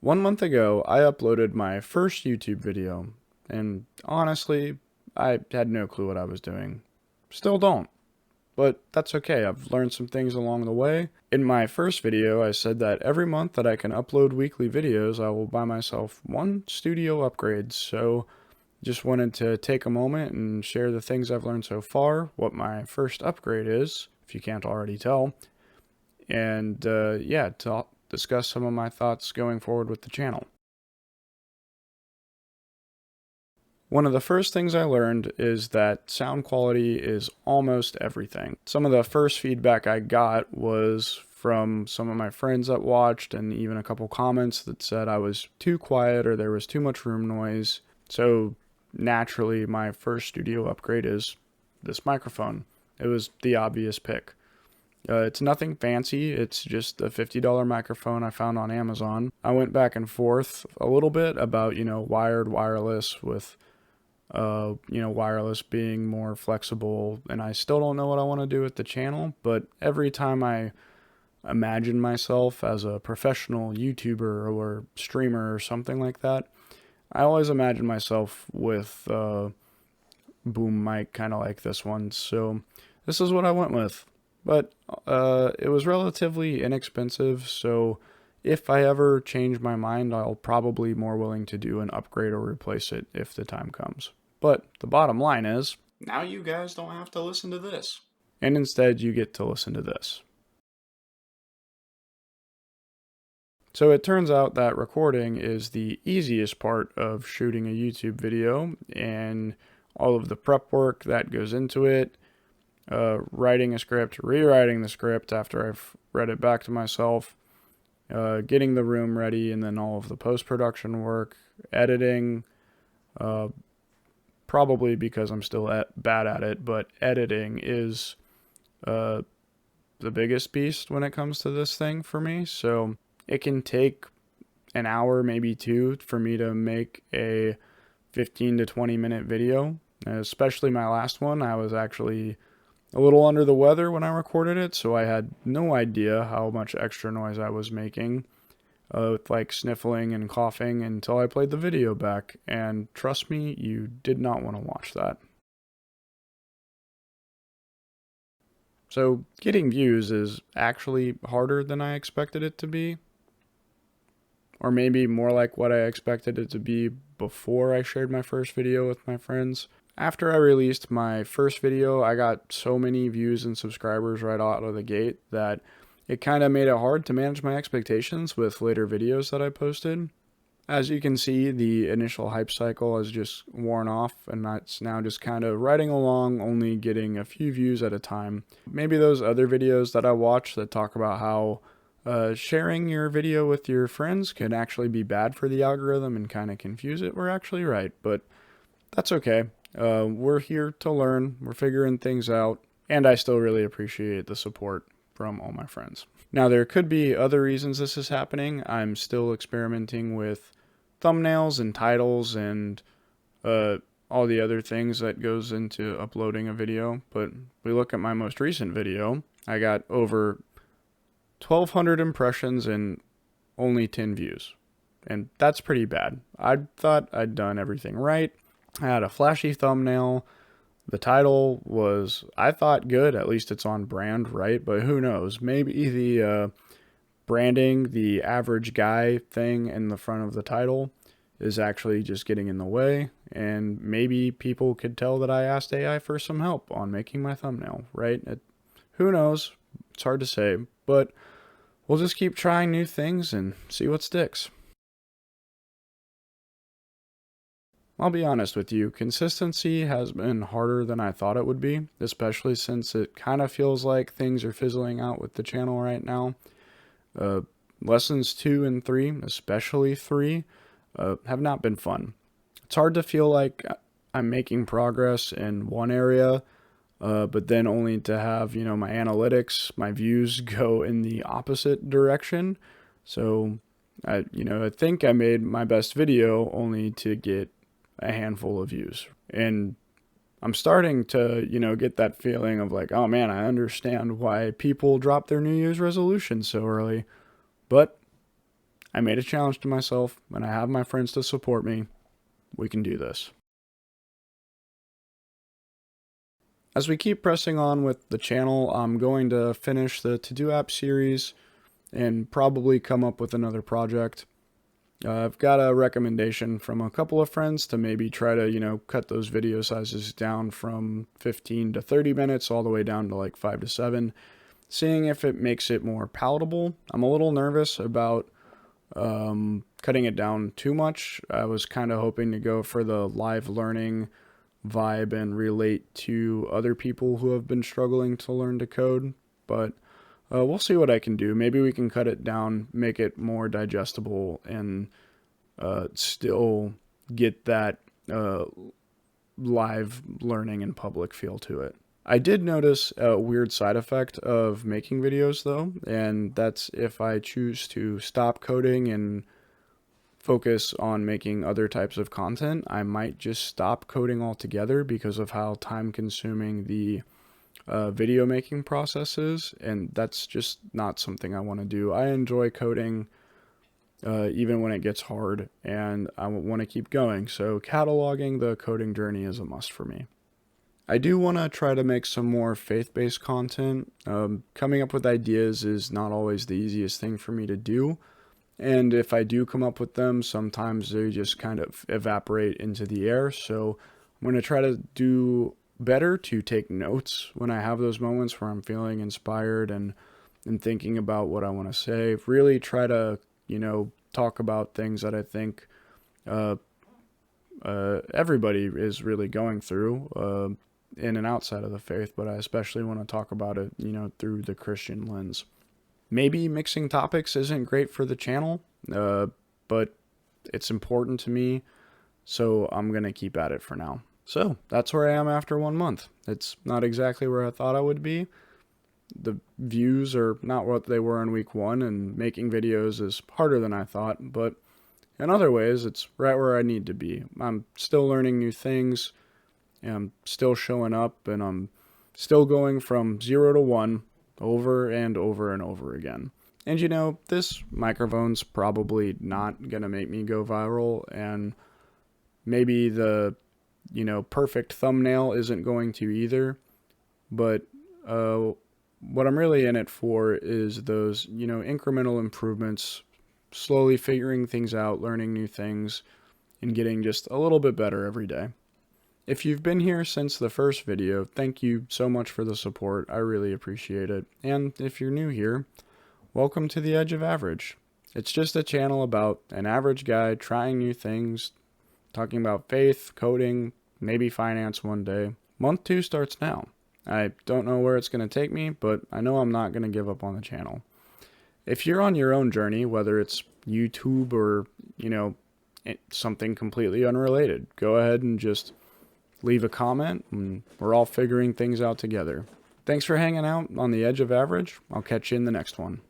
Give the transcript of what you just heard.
1 month ago, I uploaded my first YouTube video, and honestly, I had no clue what I was doing. Still don't, but that's okay. I've learned some things along the way. In my first video, I said that every month that I can upload weekly videos, I will buy myself one studio upgrade. So just wanted to take a moment and share the things I've learned so far, what my first upgrade is, if you can't already tell, and yeah, to discuss some of my thoughts going forward with the channel. One of the first things I learned is that sound quality is almost everything. Some of the first feedback I got was from some of my friends that watched, and even a couple comments that said I was too quiet or there was too much room noise. So naturally, my first studio upgrade is this microphone. It was the obvious pick. It's nothing fancy. It's just a $50 microphone I found on Amazon. I went back and forth a little bit about, wired, wireless, with wireless being more flexible, and I still don't know what I want to do with the channel, but every time I imagine myself as a professional YouTuber or streamer or something like that, I always imagine myself with a boom mic kind of like this one, so this is what I went with. But it was relatively inexpensive, so if I ever change my mind, I'll probably be more willing to do an upgrade or replace it if the time comes. But the bottom line is, now you guys don't have to listen to this. And instead, you get to listen to this. So it turns out that recording is the easiest part of shooting a YouTube video, and all of the prep work that goes into it, writing a script, rewriting the script after I've read it back to myself, getting the room ready, and then all of the post-production work, editing, probably because I'm still bad at it, but editing is the biggest beast when it comes to this thing for me. So it can take an hour, maybe two, for me to make a 15 to 20 minute video. Especially my last one, I was actually a little under the weather when I recorded it, so I had no idea how much extra noise I was making, with like sniffling and coughing, until I played the video back, and trust me, you did not want to watch that. So getting views is actually harder than I expected it to be, or maybe more like what I expected it to be before I shared my first video with my friends. After I released my first video, I got so many views and subscribers right out of the gate that it kind of made it hard to manage my expectations with later videos that I posted. As you can see, the initial hype cycle has just worn off, and it's now just kind of riding along, only getting a few views at a time. Maybe those other videos that I watch that talk about how sharing your video with your friends can actually be bad for the algorithm and kind of confuse it were actually right, but that's okay. We're here to learn, we're figuring things out, and I still really appreciate the support from all my friends. Now, there could be other reasons this is happening. I'm still experimenting with thumbnails and titles and all the other things that goes into uploading a video, but we look at my most recent video, I got over 1,200 impressions and only 10 views, and that's pretty bad. I thought I'd done everything right. I had a flashy thumbnail. The title was, I thought, good. At least it's on brand, right? But who knows? Maybe the branding, the average guy thing in the front of the title is actually just getting in the way. And maybe people could tell that I asked AI for some help on making my thumbnail, right? Who knows? It's hard to say. But we'll just keep trying new things and see what sticks. I'll be honest with you, consistency has been harder than I thought it would be, especially since it kind of feels like things are fizzling out with the channel right now. Lessons 2 and 3, especially 3, have not been fun. It's hard to feel like I'm making progress in one area, but then only to have, my analytics, my views go in the opposite direction. So, I think I made my best video only to get a handful of views. And I'm starting to, get that feeling of like, oh man, I understand why people drop their New Year's resolutions so early. But I made a challenge to myself, and I have my friends to support me. We can do this. As we keep pressing on with the channel, I'm going to finish the To-Do app series and probably come up with another project. I've got a recommendation from a couple of friends to maybe try to, cut those video sizes down from 15 to 30 minutes all the way down to like 5 to 7, seeing if it makes it more palatable. I'm a little nervous about cutting it down too much. I was kind of hoping to go for the live learning vibe and relate to other people who have been struggling to learn to code, but we'll see what I can do. Maybe we can cut it down, make it more digestible, and still get that live learning in public feel to it. I did notice a weird side effect of making videos though, and that's if I choose to stop coding and focus on making other types of content, I might just stop coding altogether because of how time consuming the video making process is, and that's just not something I want to do. I enjoy coding even when it gets hard, and I want to keep going, so cataloging the coding journey is a must for me. I do want to try to make some more faith-based content. Coming up with ideas is not always the easiest thing for me to do, and if I do come up with them, sometimes they just kind of evaporate into the air, so I'm going to try to do better to take notes when I have those moments where I'm feeling inspired and thinking about what I want to say. Really try to, talk about things that I think everybody is really going through in and outside of the faith, but I especially want to talk about it, through the Christian lens. Maybe mixing topics isn't great for the channel, but it's important to me, so I'm going to keep at it for now. So that's where I am after 1 month. It's not exactly where I thought I would be. The views are not what they were in week 1, and making videos is harder than I thought, but in other ways, it's right where I need to be. I'm still learning new things, and I'm still showing up, and I'm still going from 0 to 1 over and over and over again. And this microphone's probably not going to make me go viral, and maybe the perfect thumbnail isn't going to either, but what I'm really in it for is those, incremental improvements, slowly figuring things out, learning new things, and getting just a little bit better every day. If you've been here since the first video, thank you so much for the support. I really appreciate it. And if you're new here, welcome to The Edge of Average. It's just a channel about an average guy trying new things, talking about faith, coding, maybe finance one day. Month 2 starts now. I don't know where it's going to take me, but I know I'm not going to give up on the channel. If you're on your own journey, whether it's YouTube or, something completely unrelated, go ahead and just leave a comment, and we're all figuring things out together. Thanks for hanging out on The Edge of Average. I'll catch you in the next one.